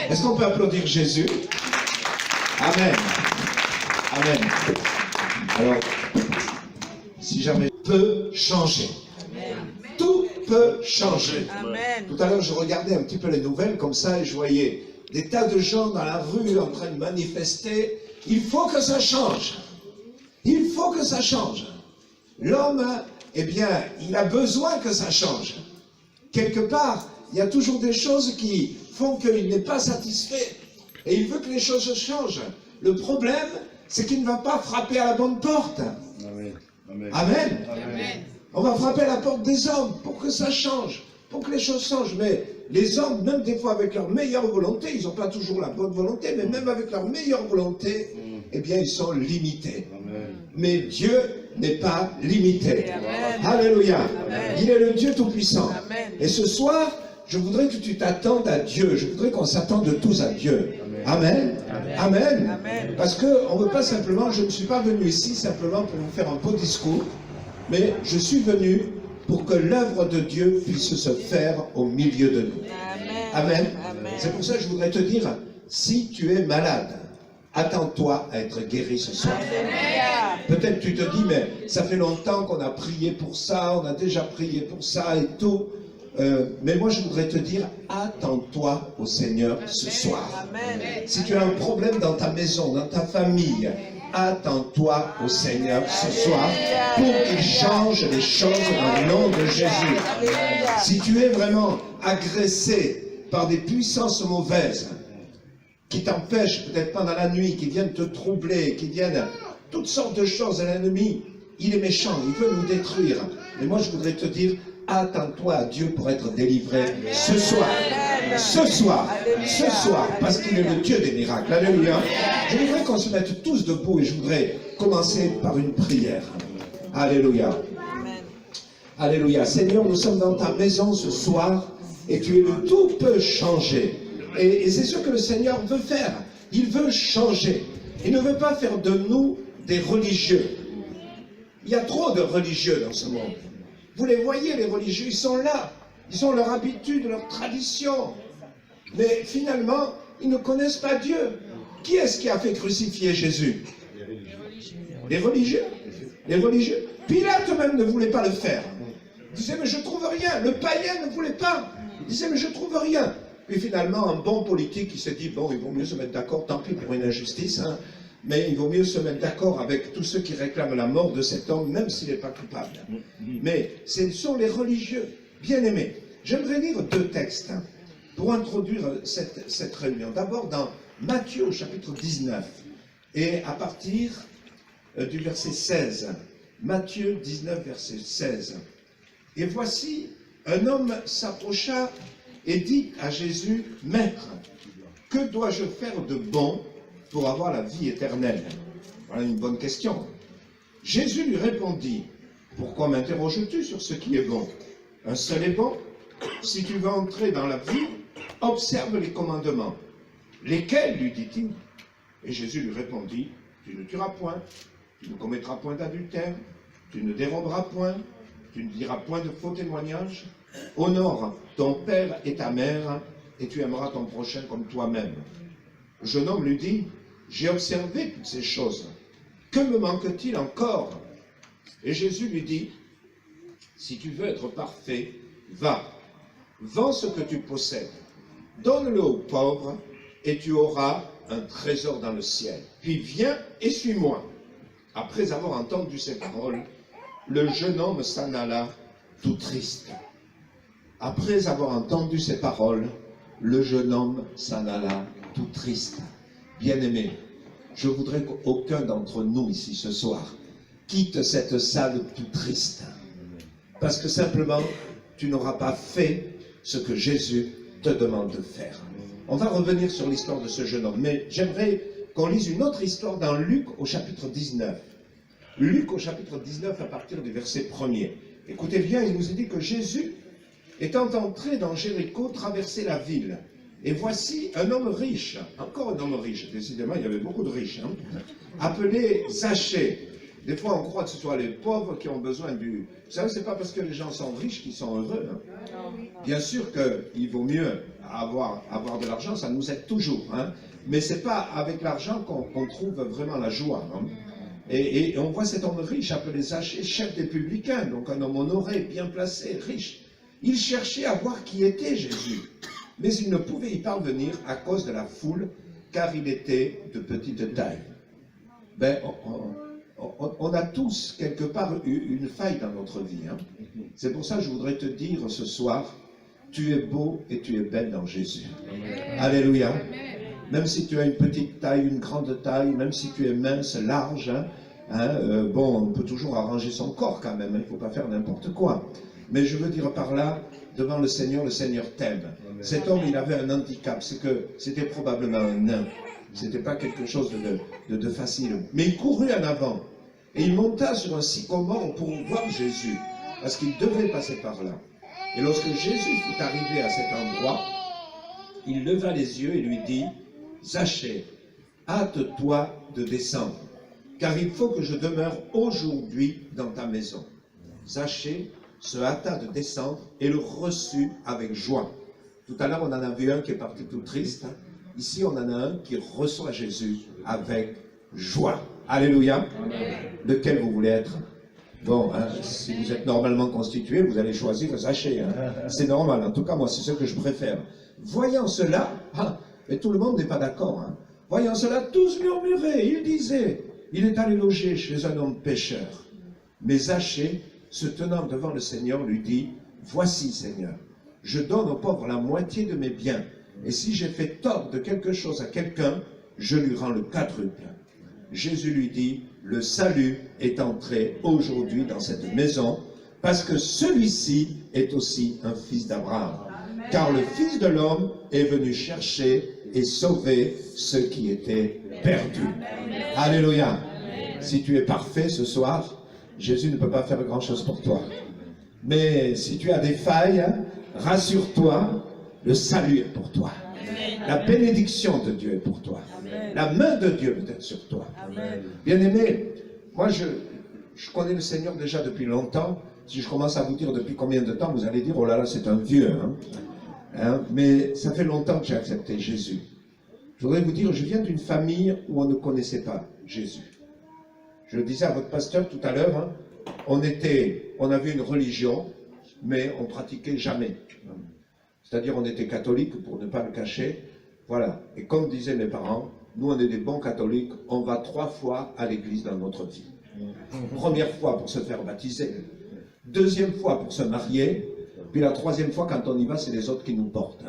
Est-ce qu'on peut applaudir Jésus? Amen. Amen. Alors, si jamais peut changer. Tout peut changer. Amen. Tout à l'heure, je regardais un petit peu les nouvelles comme ça et je voyais des tas de gens dans la rue en train de manifester. Il faut que ça change. Il faut que ça change. L'homme, eh bien, il a besoin que ça change. Quelque part, il y a toujours des choses qui font qu'il n'est pas satisfait. Et il veut que les choses changent. Le problème, c'est qu'il ne va pas frapper à la bonne porte. Amen. Amen. Amen. Amen. On va frapper à la porte des hommes pour que ça change, pour que les choses changent. Mais les hommes, même des fois avec leur meilleure volonté, ils n'ont pas toujours la bonne volonté, mais même avec leur meilleure volonté, eh bien, ils sont limités. Amen. Mais Dieu n'est pas limité. Amen. Alléluia. Amen. Il est le Dieu Tout-Puissant. Amen. Et ce soir, je voudrais que tu t'attendes à Dieu. Je voudrais qu'on s'attende tous à Dieu. Amen. Amen. Amen. Amen. Parce qu'on ne veut pas simplement, je ne suis pas venu ici simplement pour vous faire un beau discours, mais je suis venu pour que l'œuvre de Dieu puisse se faire au milieu de nous. Amen. Amen. C'est pour ça que je voudrais te dire, si tu es malade, attends-toi à être guéri ce soir. Alléluia. Peut-être tu te dis, mais ça fait longtemps qu'on a prié pour ça, on a déjà prié pour ça et tout. Mais moi je voudrais te dire, attends-toi au Seigneur ce soir. Amen. Si tu as un problème dans ta maison, dans ta famille, attends-toi au Seigneur ce soir pour qu'il change les choses dans le nom de Jésus. Alléluia. Si tu es vraiment agressé par des puissances mauvaises qui t'empêchent peut-être pendant la nuit, qui viennent te troubler, qui viennent toutes sortes de choses à l'ennemi, il est méchant, il veut nous détruire. Mais moi je voudrais te dire, attends-toi à Dieu pour être délivré ce soir. Ce soir, ce soir, parce qu'il est le Dieu des miracles. Alléluia. Je voudrais qu'on se mette tous debout et je voudrais commencer par une prière. Alléluia. Amen. Alléluia. Seigneur, nous sommes dans ta maison ce soir et tu es le tout peut changer. Et c'est ce que le Seigneur veut faire. Il veut changer. Il ne veut pas faire de nous des religieux. Il y a trop de religieux dans ce monde. Vous les voyez, les religieux, ils sont là. Ils ont leur habitude, leur tradition. Mais finalement, ils ne connaissent pas Dieu. Qui est-ce qui a fait crucifier Jésus? Les religieux. Les religieux. Pilate même ne voulait pas le faire. Il disait, mais je trouve rien. Le païen ne voulait pas. Il disait, mais je trouve rien. Puis finalement, un bon politique, il s'est dit, bon, il vaut mieux se mettre d'accord, tant pis pour une injustice, hein, mais il vaut mieux se mettre d'accord avec tous ceux qui réclament la mort de cet homme, même s'il n'est pas coupable. Mais ce sont les religieux. Bien-aimés, j'aimerais lire deux textes hein, pour introduire cette réunion. D'abord dans Matthieu au chapitre 19 et à partir du verset 16. Matthieu 19, verset 16. Et voici, un homme s'approcha et dit à Jésus, « Maître, que dois-je faire de bon pour avoir la vie éternelle ?» Voilà une bonne question. Jésus lui répondit, « Pourquoi m'interroges-tu sur ce qui est bon? Un seul est bon. Si tu veux entrer dans la vie, observe les commandements. » Lesquels, lui dit-il? Et Jésus lui répondit, « Tu ne tueras point, tu ne commettras point d'adultère, tu ne déroberas point, tu ne diras point de faux témoignages, honore ton père et ta mère, et tu aimeras ton prochain comme toi-même. » Le jeune homme lui dit, « J'ai observé toutes ces choses. Que me manque-t-il encore ?» Et Jésus lui dit, « Si tu veux être parfait, va, vends ce que tu possèdes, donne-le aux pauvres, et tu auras un trésor dans le ciel. Puis viens et suis-moi. » Après avoir entendu ces paroles, le jeune homme s'en alla tout triste. Après avoir entendu ces paroles, le jeune homme s'en alla tout triste. Bien-aimé, je voudrais qu'aucun d'entre nous ici ce soir quitte cette salle tout triste. Parce que simplement, tu n'auras pas fait ce que Jésus te demande de faire. On va revenir sur l'histoire de ce jeune homme, mais j'aimerais qu'on lise une autre histoire dans Luc au chapitre 19. Luc au chapitre 19 à partir du verset 1er. Écoutez bien, il nous est dit que Jésus, étant entré dans Jéricho, traversait la ville. Et voici un homme riche, encore un homme riche, décidément il y avait beaucoup de riches, hein, appelé Zachée. Des fois, on croit que ce soit les pauvres qui ont besoin du... Vous savez, c'est pas parce que les gens sont riches qu'ils sont heureux. Hein. Bien sûr qu'il vaut mieux avoir de l'argent, ça nous aide toujours. Hein. Mais c'est pas avec l'argent qu'on trouve vraiment la joie. Hein. Et on voit cet homme riche, appelé Zachée, chef des publicains, donc un homme honoré, bien placé, riche. Il cherchait à voir qui était Jésus, mais il ne pouvait y parvenir à cause de la foule, car il était de petite taille. Ben, on a tous quelque part une faille dans notre vie. Hein. C'est pour ça que je voudrais te dire ce soir, tu es beau et tu es belle dans Jésus. Amen. Alléluia. Amen. Même si tu as une petite taille, une grande taille, même si tu es mince, large, bon, on peut toujours arranger son corps quand même, il ne faut pas faire n'importe quoi. Mais je veux dire par là, devant le Seigneur t'aime. Cet homme, il avait un handicap, c'est que c'était probablement un nain. C'était pas quelque chose de facile. Mais il courut en avant. Et il monta sur un sycomore pour voir Jésus. Parce qu'il devait passer par là. Et lorsque Jésus fut arrivé à cet endroit, il leva les yeux et lui dit, Zachée, hâte-toi de descendre, car il faut que je demeure aujourd'hui dans ta maison. Zachée se hâta de descendre et le reçut avec joie. Tout à l'heure, on en a vu un qui est parti tout triste. Ici, on en a un qui reçoit Jésus avec joie. Alléluia. Amen. Lequel vous voulez être? Bon, hein, si vous êtes normalement constitué, vous allez choisir Zachée. Hein. C'est normal. En tout cas, moi, c'est ce que je préfère. Voyant cela, mais tout le monde n'est pas d'accord. Hein. Voyant cela, tous murmuraient. Ils disaient, il est allé loger chez un homme pécheur. Mais Zachée, se tenant devant le Seigneur, lui dit, voici, Seigneur, je donne aux pauvres la moitié de mes biens. Et si j'ai fait tort de quelque chose à quelqu'un, je lui rends le quadruple. Jésus lui dit, le salut est entré aujourd'hui dans cette maison, parce que celui-ci est aussi un fils d'Abraham. Car le Fils de l'homme est venu chercher et sauver ceux qui étaient perdus. Alléluia. Si tu es parfait ce soir, Jésus ne peut pas faire grand-chose pour toi. Mais si tu as des failles, rassure-toi, le salut est pour toi. La bénédiction de Dieu est pour toi. La main de Dieu peut être sur toi. Bien-aimé, moi je connais le Seigneur déjà depuis longtemps. Si je commence à vous dire depuis combien de temps, vous allez dire, oh là là, c'est un vieux. Mais ça fait longtemps que j'ai accepté Jésus. Je voudrais vous dire, je viens d'une famille où on ne connaissait pas Jésus. Je le disais à votre pasteur tout à l'heure, on avait une religion, mais on ne pratiquait jamais. C'est-à-dire on était catholique, pour ne pas le cacher. Voilà. Et comme disaient mes parents, nous on est des bons catholiques, on va 3 fois à l'église dans notre vie. Première fois pour se faire baptiser, deuxième fois pour se marier, puis la troisième fois quand on y va, c'est les autres qui nous portent.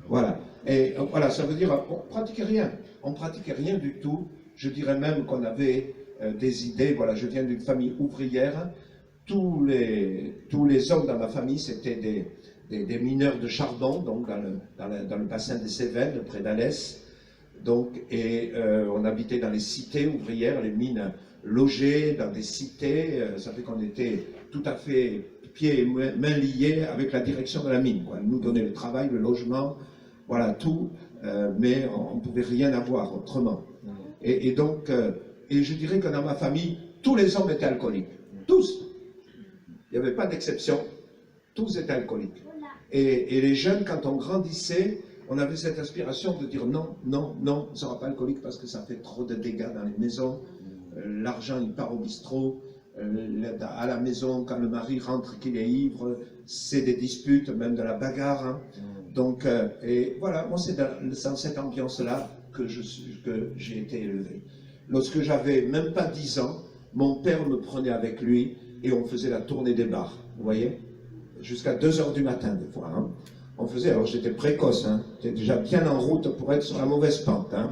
Voilà. Et voilà, ça veut dire on ne pratiquait rien. On ne pratiquait rien du tout. Je dirais même qu'on avait des idées. Voilà, je viens d'une famille ouvrière. Tous les hommes dans ma famille, c'était des mineurs de charbon, donc dans le bassin des Cévennes, près d'Alès. Donc, on habitait dans les cités ouvrières, les mines logées dans des cités. Ça fait qu'on était tout à fait pieds et mains liés avec la direction de la mine. Quoi. Elle nous donnait le travail, le logement, voilà, tout, mais on ne pouvait rien avoir autrement. Et donc, je dirais que dans ma famille, tous les hommes étaient alcooliques. Tous. Il n'y avait pas d'exception. Tous étaient alcooliques. Et les jeunes, quand on grandissait, on avait cette aspiration de dire non, non, non, on ne sera pas alcoolique parce que ça fait trop de dégâts dans les maisons. L'argent, il part au bistrot. À la maison, quand le mari rentre qu'il est ivre, c'est des disputes, même de la bagarre. Hein. Donc, et voilà, moi c'est dans cette ambiance-là que j'ai été élevé. Lorsque j'avais même pas 10 ans, mon père me prenait avec lui et on faisait la tournée des bars, vous voyez, jusqu'à 2 h du matin des fois. Hein. On faisait, alors j'étais précoce, hein, j'étais déjà bien en route pour être sur la mauvaise pente. Hein.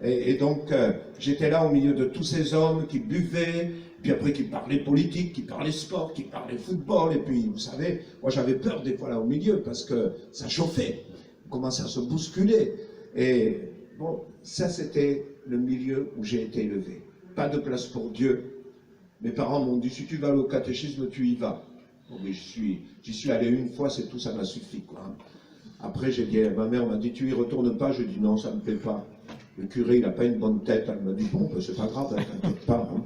Et donc, j'étais là au milieu de tous ces hommes qui buvaient, puis après qui parlaient politique, qui parlaient sport, qui parlaient football, et puis, vous savez, moi j'avais peur des fois là au milieu, parce que ça chauffait, on commençait à se bousculer. Et bon, ça c'était le milieu où j'ai été élevé. Pas de place pour Dieu. Mes parents m'ont dit, si tu vas au catéchisme, tu y vas. Bon, mais j'y suis allé une fois, c'est tout, ça m'a suffi, quoi. Après, j'ai dit, ma mère m'a dit, tu y retournes pas? Je dis, non, ça me plaît pas. Le curé, il n'a pas une bonne tête. Elle m'a dit, bon, ben, c'est pas grave, t'inquiète pas. Hein.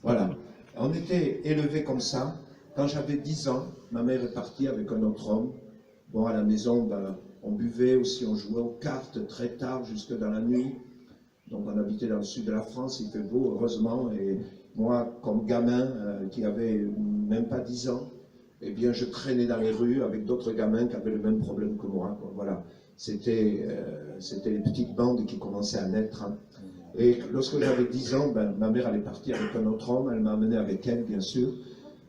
Voilà. On était élevés comme ça. Quand j'avais 10 ans, ma mère est partie avec un autre homme. Bon, à la maison, ben, on buvait aussi, on jouait aux cartes très tard, jusque dans la nuit. Donc on habitait dans le sud de la France, il fait beau, heureusement. Et moi, comme gamin qui avait même pas 10 ans, eh bien, je traînais dans les rues avec d'autres gamins qui avaient le même problème que moi, quoi. Voilà. C'était les petites bandes qui commençaient à naître. Hein. Et lorsque j'avais 10 ans, ben, ma mère, elle est partie avec un autre homme, elle m'a amené avec elle, bien sûr.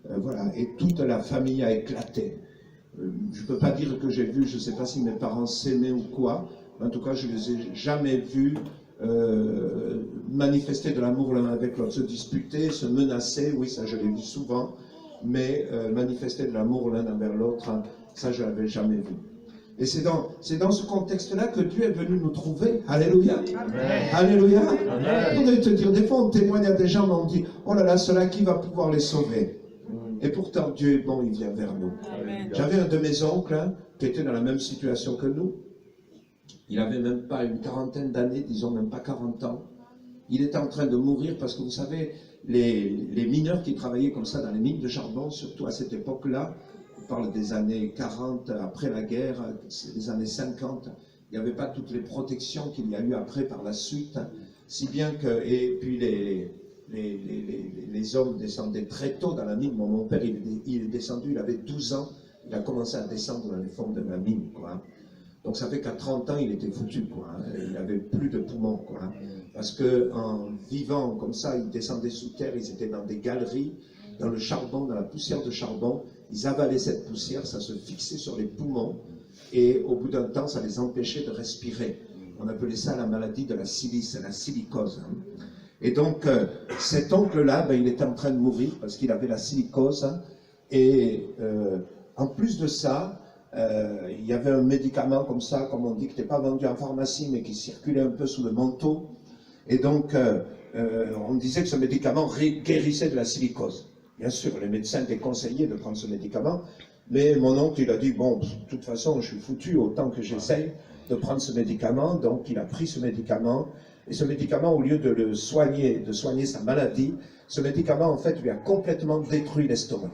Voilà. Et toute la famille a éclaté. Je ne peux pas dire que j'ai vu, je ne sais pas si mes parents s'aimaient ou quoi, mais en tout cas, je ne les ai jamais vus manifester de l'amour l'un avec l'autre, se disputer, se menacer, oui, ça je l'ai vu souvent, mais manifester de l'amour l'un envers l'autre, hein, ça je ne l'avais jamais vu. Et c'est dans ce contexte-là que Dieu est venu nous trouver. Alléluia. Amen. Alléluia. Amen. On va te dire, des fois on témoigne à des gens, mais on dit, oh là là, cela qui va pouvoir les sauver. Et pourtant Dieu est bon, il vient vers nous. J'avais un de mes oncles hein, qui était dans la même situation que nous. Il n'avait même pas une quarantaine d'années, disons même pas 40 ans. Il était en train de mourir parce que vous savez, les mineurs qui travaillaient comme ça dans les mines de charbon, surtout à cette époque-là, on parle des années 40 après la guerre, des années 50, il n'y avait pas toutes les protections qu'il y a eu après par la suite, si bien que, et puis les hommes descendaient très tôt dans la mine. Mon père, il est descendu, il avait 12 ans, il a commencé à descendre dans les fonds de la mine, quoi. Donc ça fait qu'à 30 ans, il était foutu, quoi. Il n'avait plus de poumons, quoi. Parce qu'en vivant comme ça, ils descendaient sous terre, ils étaient dans des galeries, dans le charbon, dans la poussière de charbon. Ils avalaient cette poussière, ça se fixait sur les poumons, et au bout d'un temps, ça les empêchait de respirer. On appelait ça la maladie de la silice, la silicose. Et donc, cet oncle-là, ben, il était en train de mourir parce qu'il avait la silicose. Et en plus de ça, il y avait un médicament comme ça, comme on dit, qui n'était pas vendu en pharmacie, mais qui circulait un peu sous le manteau. Et donc, on disait que ce médicament guérissait de la silicose. Bien sûr, les médecins déconseillaient de prendre ce médicament, mais mon oncle, il a dit, bon, de toute façon, je suis foutu, autant que j'essaye de prendre ce médicament. Donc, il a pris ce médicament. Et ce médicament, au lieu de le soigner, de soigner sa maladie, ce médicament, en fait, lui a complètement détruit l'estomac.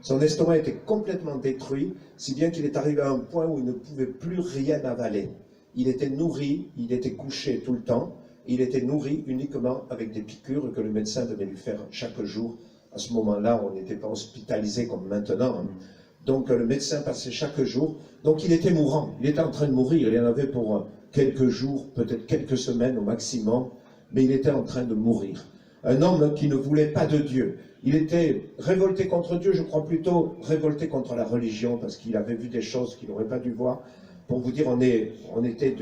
Son estomac était complètement détruit, si bien qu'il est arrivé à un point où il ne pouvait plus rien avaler. Il était nourri, il était couché tout le temps, il était nourri uniquement avec des piqûres que le médecin devait lui faire chaque jour. À ce moment-là, on n'était pas hospitalisé comme maintenant. Donc le médecin passait chaque jour. Donc il était mourant, il était en train de mourir. Il y en avait pour quelques jours, peut-être quelques semaines au maximum, mais il était en train de mourir. Un homme qui ne voulait pas de Dieu. Il était révolté contre Dieu, je crois plutôt révolté contre la religion, parce qu'il avait vu des choses qu'il n'aurait pas dû voir. Pour vous dire, on était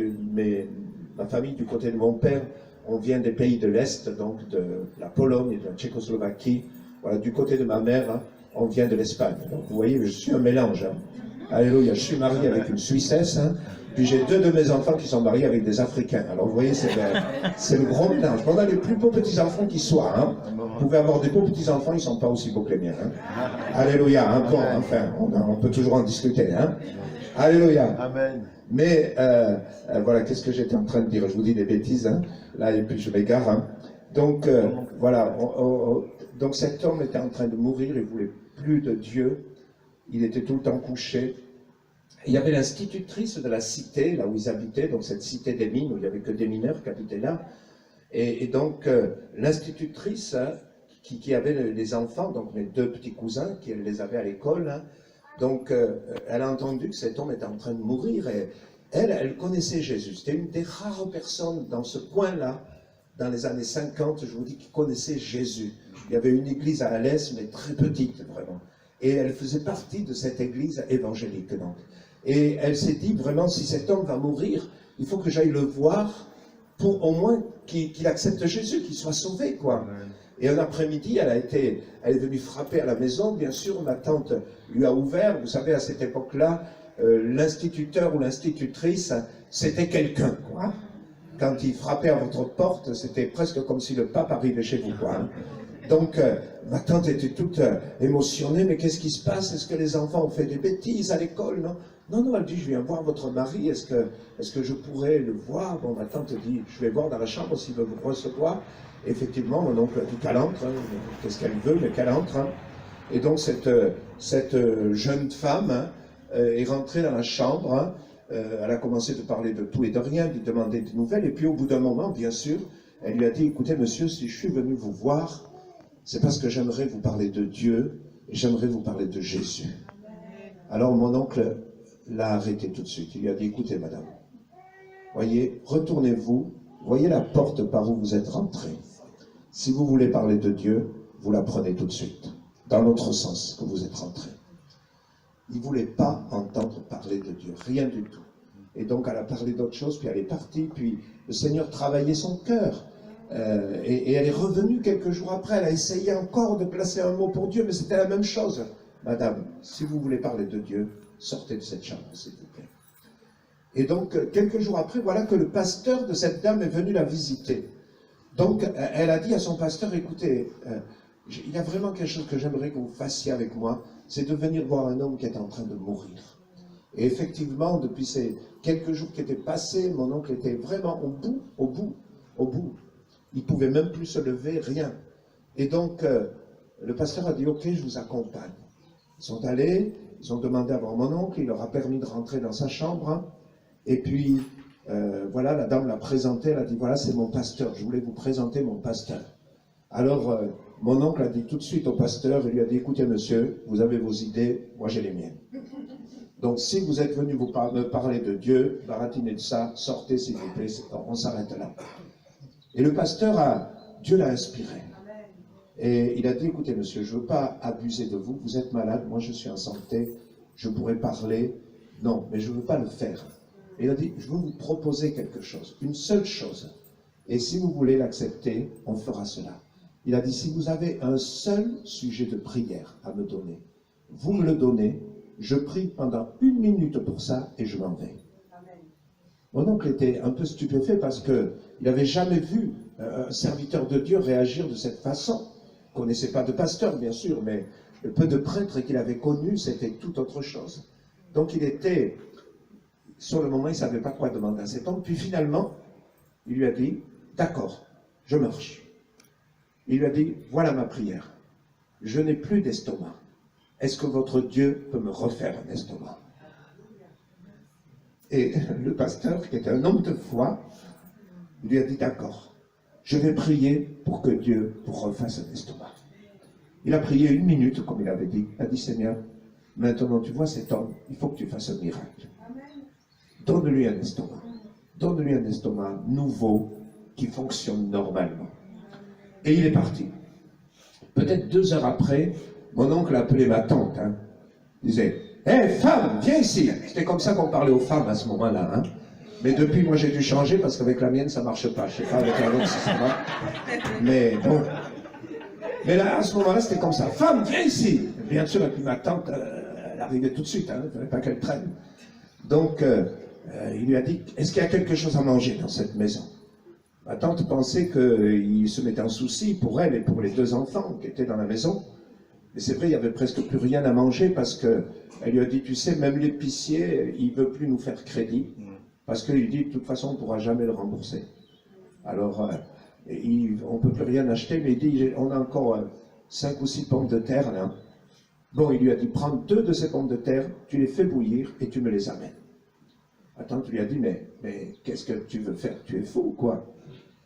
ma famille du côté de mon père, on vient des pays de l'Est, donc de la Pologne et de la Tchécoslovaquie. Voilà, du côté de ma mère, hein, on vient de l'Espagne. Donc vous voyez, je suis un mélange. Hein. Alléluia, je suis marié avec une Suissesse, hein, puis j'ai deux de mes enfants qui sont mariés avec des Africains. Alors vous voyez, c'est le gros mélange. On a les plus beaux petits-enfants qui soient. Hein. Vous pouvez avoir des beaux petits-enfants, ils ne sont pas aussi beaux que les miens. Hein. Alléluia, hein, bon, enfin, on peut toujours en discuter. Hein. Alléluia. Amen. Mais voilà, qu'est-ce que j'étais en train de dire? Je vous dis des bêtises, hein, là, et puis je m'égare. Hein. Donc, voilà, donc cet homme était en train de mourir, il ne voulait plus de Dieu, il était tout le temps couché. Il y avait l'institutrice de la cité, là où ils habitaient, donc cette cité des mines, où il n'y avait que des mineurs qui habitaient là. Et donc, l'institutrice qui avait les enfants, donc mes deux petits cousins, qui les avait à l'école, hein, donc elle a entendu que cet homme était en train de mourir, et elle connaissait Jésus. C'était une des rares personnes dans ce coin-là, dans les années 50, je vous dis, qui connaissait Jésus. Il y avait une église à Alès, mais très petite, vraiment. Et elle faisait partie de cette église évangélique, donc. Et elle s'est dit, vraiment, si cet homme va mourir, il faut que j'aille le voir pour au moins qu'il accepte Jésus, qu'il soit sauvé, quoi. Et un après-midi, elle est venue frapper à la maison, bien sûr, ma tante lui a ouvert. Vous savez, à cette époque-là, l'instituteur ou l'institutrice, c'était quelqu'un, quoi. Quand il frappait à votre porte, c'était presque comme si le pape arrivait chez vous, quoi. Hein. Donc, ma tante était toute émotionnée, mais qu'est-ce qui se passe? Est-ce que les enfants ont fait des bêtises à l'école, non? Non, non, elle dit, je viens voir votre mari, est-ce que je pourrais le voir? Bon, ma tante dit, je vais voir dans la chambre s'il veut vous recevoir. Et effectivement, mon oncle a dit qu'elle entre, hein, qu'est-ce qu'elle veut, mais qu'elle entre. Hein. Et donc cette jeune femme hein, est rentrée dans la chambre, hein, elle a commencé de parler de tout et de rien, de demander des nouvelles, et puis au bout d'un moment, bien sûr, elle lui a dit, écoutez monsieur, si je suis venu vous voir, c'est parce que j'aimerais vous parler de Dieu, et j'aimerais vous parler de Jésus. Alors mon oncle l'a arrêté tout de suite. Il lui a dit, écoutez madame, voyez, retournez-vous, voyez la porte par où vous êtes rentrée. Si vous voulez parler de Dieu, vous la prenez tout de suite, dans l'autre sens que vous êtes rentré. Il ne voulait pas entendre parler de Dieu, rien du tout. Et donc elle a parlé d'autre chose, puis elle est partie, puis le Seigneur travaillait son cœur. Et elle est revenue quelques jours après, elle a essayé encore de placer un mot pour Dieu, mais c'était la même chose. Madame, si vous voulez parler de Dieu, sortez de cette chambre, s'il vous plaît. Et donc, quelques jours après, voilà que le pasteur de cette dame est venu la visiter. Donc, elle a dit à son pasteur, écoutez, il y a vraiment quelque chose que j'aimerais que vous fassiez avec moi, c'est de venir voir un homme qui est en train de mourir. Et effectivement, depuis ces quelques jours qui étaient passés, mon oncle était vraiment au bout. Il ne pouvait même plus se lever, rien. Et donc, le pasteur a dit, ok, je vous accompagne. Ils sont allés, ils ont demandé à voir mon oncle, il leur a permis de rentrer dans sa chambre. Hein, et puis, voilà, la dame l'a présenté, elle a dit, voilà, c'est mon pasteur, je voulais vous présenter mon pasteur. Alors, mon oncle a dit tout de suite au pasteur, il lui a dit, écoutez monsieur, vous avez vos idées, moi j'ai les miennes. Donc, si vous êtes venu me parler de Dieu, baratinez de ça, sortez s'il vous plaît, on s'arrête là. Et le pasteur, Dieu l'a inspiré. Et il a dit, écoutez monsieur, je ne veux pas abuser de vous, vous êtes malade, moi je suis en santé, je pourrais parler, non, mais je ne veux pas le faire. Et il a dit, je veux vous proposer quelque chose, une seule chose, et si vous voulez l'accepter, on fera cela. Il a dit, si vous avez un seul sujet de prière à me donner, vous me le donnez, je prie pendant 1 minute pour ça et je m'en vais. Mon oncle était un peu stupéfait parce qu'il n'avait jamais vu un serviteur de Dieu réagir de cette façon. Il ne connaissait pas de pasteur, bien sûr, mais le peu de prêtres qu'il avait connus, c'était tout autre chose. Donc il était, sur le moment, il ne savait pas quoi demander à cet homme. Puis finalement, il lui a dit, d'accord, je marche. Il lui a dit, voilà ma prière. Je n'ai plus d'estomac. Est-ce que votre Dieu peut me refaire un estomac? Et le pasteur, qui était un homme de foi, lui a dit, d'accord, je vais prier pour que Dieu vous refasse un estomac. Il a prié 1 minute, comme il avait dit. Il a dit, Seigneur, maintenant tu vois cet homme, il faut que tu fasses un miracle. Donne-lui un estomac. Donne-lui un estomac nouveau qui fonctionne normalement. Et il est parti. Peut-être 2 heures après, mon oncle a appelé ma tante. Hein. Il disait, hé, femme, viens ici. C'était comme ça qu'on parlait aux femmes à ce moment-là. Hein. Mais depuis, moi, j'ai dû changer parce qu'avec la mienne, ça ne marche pas. Je ne sais pas avec la vôtre si ça va. Mais bon. Mais là, à ce moment-là, c'était comme ça. Femme, viens ici. Bien sûr, et puis ma tante, elle arrivait tout de suite. Hein. Il ne fallait pas qu'elle traîne. Donc, il lui a dit, est-ce qu'il y a quelque chose à manger dans cette maison? Ma tante pensait qu'il se mettait en souci pour elle et pour les 2 enfants qui étaient dans la maison. Mais c'est vrai, il n'y avait presque plus rien à manger parce qu'elle lui a dit, tu sais, même l'épicier, il ne veut plus nous faire crédit. Parce qu'il dit, de toute façon, on ne pourra jamais le rembourser. Alors, on ne peut plus rien acheter, mais il dit, on a encore 5 ou 6 pommes de terre, là. Bon, il lui a dit, prends 2 de ces pommes de terre, tu les fais bouillir et tu me les amènes. Ma tante lui a dit, mais qu'est-ce que tu veux faire? Tu es fou ou quoi?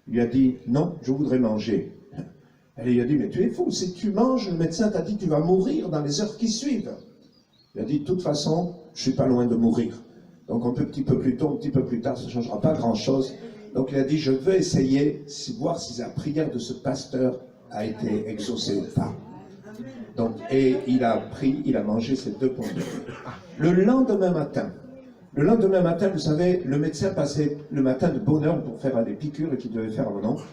Il lui a dit, non, je voudrais manger. Elle lui a dit, mais tu es fou, si tu manges, le médecin t'a dit que tu vas mourir dans les heures qui suivent. Il a dit, de toute façon, je ne suis pas loin de mourir. Donc un petit peu plus tôt, un petit peu plus tard, ça ne changera pas grand-chose. Donc il a dit, je veux essayer, voir si la prière de ce pasteur a été exaucée ou pas. Donc, et il a mangé ces 2 pommes de terre. Le lendemain matin, vous savez, le médecin passait le matin de bonne heure pour faire des piqûres qu'il devait faire à mon oncle.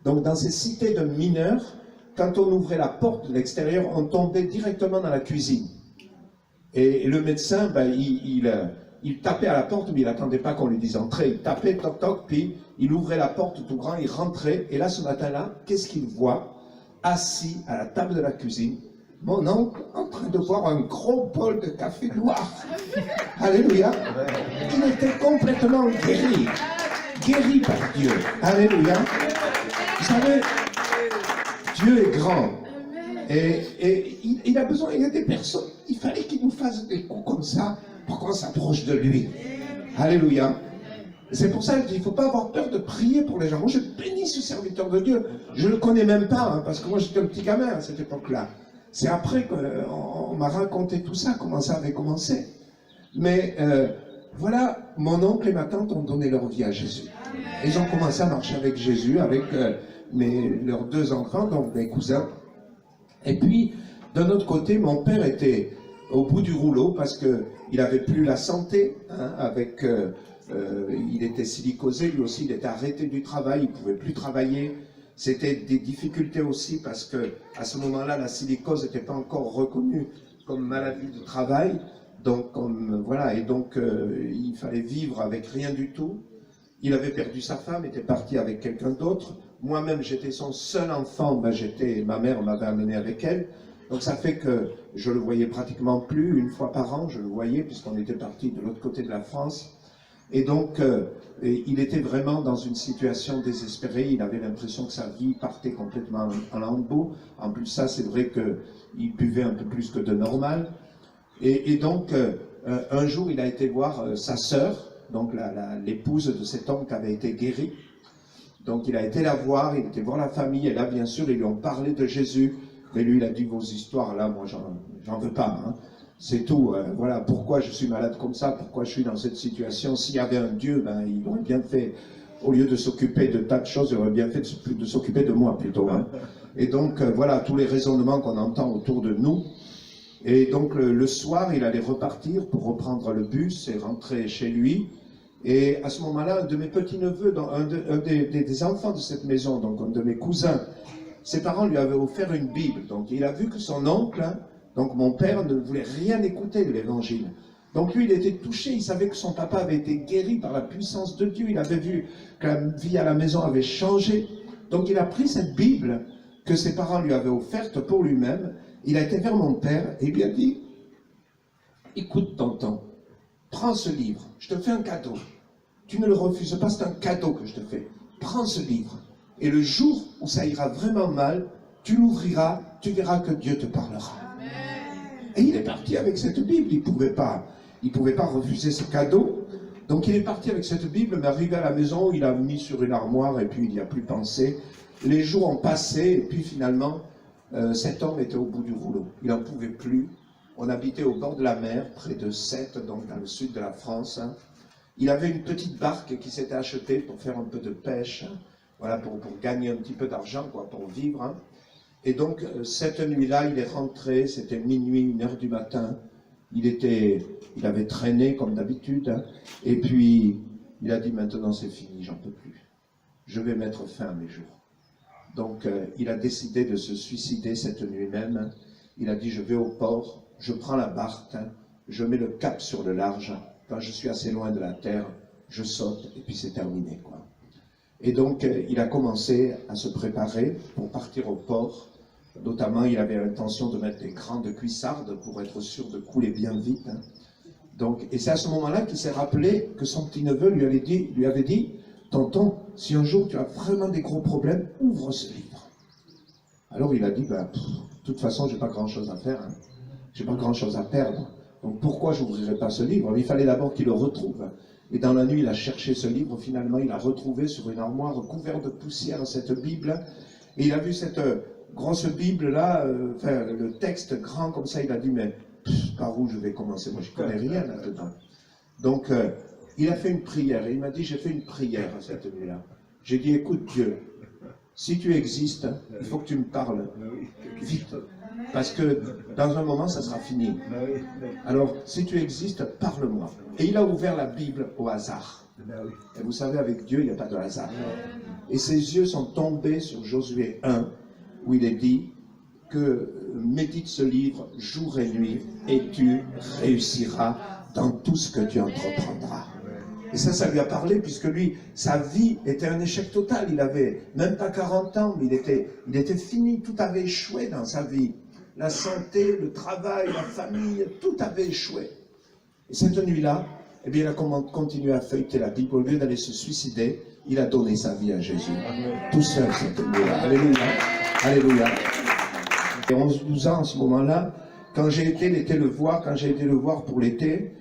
Donc dans ces cités de mineurs, quand on ouvrait la porte de l'extérieur, on tombait directement dans la cuisine. Et le médecin, il tapait à la porte, mais il n'attendait pas qu'on lui dise entrer. Il tapait, toc toc, puis il ouvrait la porte tout grand, il rentrait. Et là, ce matin-là, qu'est-ce qu'il voit? Assis à la table de la cuisine, mon oncle en train de boire un gros bol de café noir. Alléluia. Il était complètement guéri par Dieu. Alléluia. Vous savez, Dieu est grand. Et il a besoin, il y a des personnes, il fallait qu'il nous fasse des coups comme ça pour qu'on s'approche de lui. Alléluia. C'est pour ça qu'il ne faut pas avoir peur de prier pour les gens. Moi, je bénis ce serviteur de Dieu. Je ne le connais même pas, hein, parce que moi, j'étais un petit gamin à cette époque-là. C'est après qu'on m'a raconté tout ça, comment ça avait commencé. Mais voilà, mon oncle et ma tante ont donné leur vie à Jésus. Ils ont commencé à marcher avec Jésus, avec leurs 2 enfants, donc mes cousins. Et puis, d'un autre côté, mon père était au bout du rouleau parce qu'il n'avait plus la santé, hein, il était silicosé, lui aussi, il était arrêté du travail, il ne pouvait plus travailler. C'était des difficultés aussi parce que à ce moment-là, la silicose n'était pas encore reconnue comme maladie de travail. Donc, voilà, et donc il fallait vivre avec rien du tout. Il avait perdu sa femme, était parti avec quelqu'un d'autre. Moi-même, j'étais son seul enfant, ma mère m'avait amené avec elle. Donc ça fait que je le voyais pratiquement plus, 1 fois par an, je le voyais, puisqu'on était parti de l'autre côté de la France. Et donc, il était vraiment dans une situation désespérée. Il avait l'impression que sa vie partait complètement en lambeaux. En plus, ça, c'est vrai qu'il buvait un peu plus que de normal. Et donc, un jour, il a été voir sa sœur, donc l'épouse de cet homme qui avait été guéri. Donc, il a été la voir, il était voir la famille. Et là, bien sûr, ils lui ont parlé de Jésus. Mais lui, il a dit, vos histoires, là, moi, j'en veux pas, hein. C'est tout. Voilà, pourquoi je suis malade comme ça, pourquoi je suis dans cette situation. S'il y avait un Dieu, il aurait bien fait, au lieu de s'occuper de tas de choses, il aurait bien fait de s'occuper de moi plutôt. Hein. Et donc, voilà, tous les raisonnements qu'on entend autour de nous. Et donc, le soir, il allait repartir pour reprendre le bus et rentrer chez lui. Et à ce moment-là, un de mes petits-neveux, un des enfants de cette maison, donc un de mes cousins, ses parents lui avaient offert une Bible. Donc, il a vu que son oncle... Donc mon père ne voulait rien écouter de l'évangile. Donc lui, il était touché, il savait que son papa avait été guéri par la puissance de Dieu, il avait vu que la vie à la maison avait changé. Donc il a pris cette Bible que ses parents lui avaient offerte pour lui-même, il a été vers mon père et il lui a dit, écoute tonton, prends ce livre, je te fais un cadeau. Tu ne le refuses pas, c'est un cadeau que je te fais. Prends ce livre et le jour où ça ira vraiment mal, tu l'ouvriras, tu verras que Dieu te parlera. Et il est parti avec cette Bible, il pouvait pas refuser ce cadeau. Donc il est parti avec cette Bible, mais arrivé à la maison, il l'a mis sur une armoire et puis il n'y a plus pensé. Les jours ont passé et puis finalement, cet homme était au bout du rouleau. Il n'en pouvait plus. On habitait au bord de la mer, près de Sète, donc dans le sud de la France. Hein. Il avait une petite barque qui s'était achetée pour faire un peu de pêche, voilà, pour gagner un petit peu d'argent, quoi, pour vivre. Hein. Et donc, cette nuit-là, il est rentré, c'était minuit, 1h du matin. Il avait traîné comme d'habitude. Hein, et puis, il a dit, maintenant c'est fini, j'en peux plus. Je vais mettre fin à mes jours. Donc, il a décidé de se suicider cette nuit même. Il a dit, je vais au port, je prends la barque, hein, je mets le cap sur le large. Quand je suis assez loin de la terre, je saute et puis c'est terminé, quoi. Et donc, il a commencé à se préparer pour partir au port. Notamment, il avait l'intention de mettre des grandes cuissardes pour être sûr de couler bien vite. Hein. Donc, et c'est à ce moment-là qu'il s'est rappelé que son petit-neveu lui avait dit, tonton, si un jour tu as vraiment des gros problèmes, ouvre ce livre. Alors il a dit, de toute façon, j'ai pas grand-chose à faire, hein. J'ai pas grand-chose à perdre. Donc pourquoi je n'ouvrirais pas ce livre? Il fallait d'abord qu'il le retrouve. Et dans la nuit, il a cherché ce livre. Finalement, il a retrouvé sur une armoire couverte de poussière cette Bible. Et il a vu cette grosse Bible-là, le texte grand comme ça. Il a dit, mais par où je vais commencer? Moi, je ne connais rien là-dedans. Donc, il a fait une prière. Et il m'a dit, j'ai fait une prière cette nuit-là. J'ai dit, écoute Dieu, si tu existes, il faut que tu me parles vite. Parce que dans un moment, ça sera fini. Alors, si tu existes, parle-moi. Et il a ouvert la Bible au hasard. Et vous savez, avec Dieu, il n'y a pas de hasard. Et ses yeux sont tombés sur Josué 1, où il est dit que médite ce livre jour et nuit, et tu réussiras dans tout ce que tu entreprendras. Et ça lui a parlé, puisque lui, sa vie était un échec total. Il avait même pas 40 ans, mais il était fini, tout avait échoué dans sa vie. la santé, le travail, la famille, tout avait échoué. Et cette nuit-là, eh bien, il a continué à feuilleter la Bible. Au lieu d'aller se suicider, il a donné sa vie à Jésus. Tout seul cette nuit-là. Alléluia. Alléluia. Et 11-12 ans, en ce moment-là, quand j'ai été le voir pour l'été,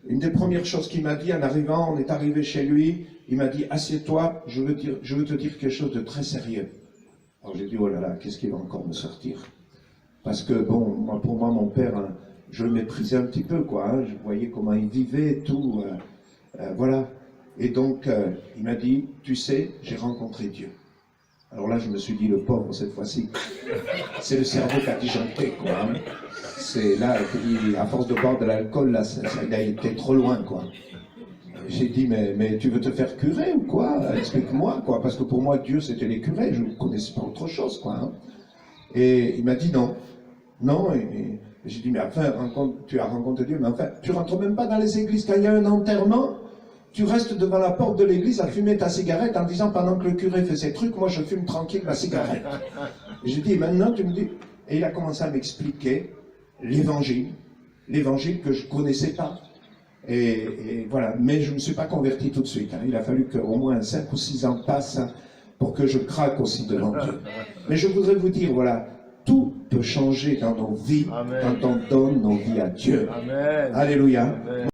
une des premières choses qu'il m'a dit en arrivant, on est arrivé chez lui, il m'a dit, assieds-toi, je veux te dire quelque chose de très sérieux. Alors j'ai dit, oh là là, qu'est-ce qu'il va encore me sortir? Parce que bon, pour moi, mon père, hein, je le méprisais un petit peu, quoi. Hein, je voyais comment il vivait et tout. Voilà. Et donc, il m'a dit, tu sais, j'ai rencontré Dieu. Alors là, je me suis dit, le pauvre, cette fois-ci, c'est le cerveau qui a disjoncté, quoi. Hein. C'est là, à force de boire de l'alcool, là, il a été trop loin, quoi. J'ai dit, mais tu veux te faire curer ou quoi? Explique-moi, quoi. Parce que pour moi, Dieu, c'était les curés. Je ne connaissais pas autre chose, quoi. Hein. Et il m'a dit non. Non. Et j'ai dit, mais enfin, tu as rencontré Dieu, mais enfin, tu rentres même pas dans les églises. Quand il y a un enterrement, tu restes devant la porte de l'église à fumer ta cigarette en disant, pendant que le curé fait ses trucs, moi je fume tranquille ma cigarette. Et j'ai dit, maintenant tu me dis... Et il a commencé à m'expliquer l'évangile que je ne connaissais pas. Et voilà, mais je ne me suis pas converti tout de suite. Hein. Il a fallu qu'au moins 5 ou 6 ans passent pour que je craque aussi devant Dieu. Mais je voudrais vous dire, voilà, tout peut changer dans nos vies. Amen. Quand on donne nos vies à Dieu. Amen. Alléluia. Amen.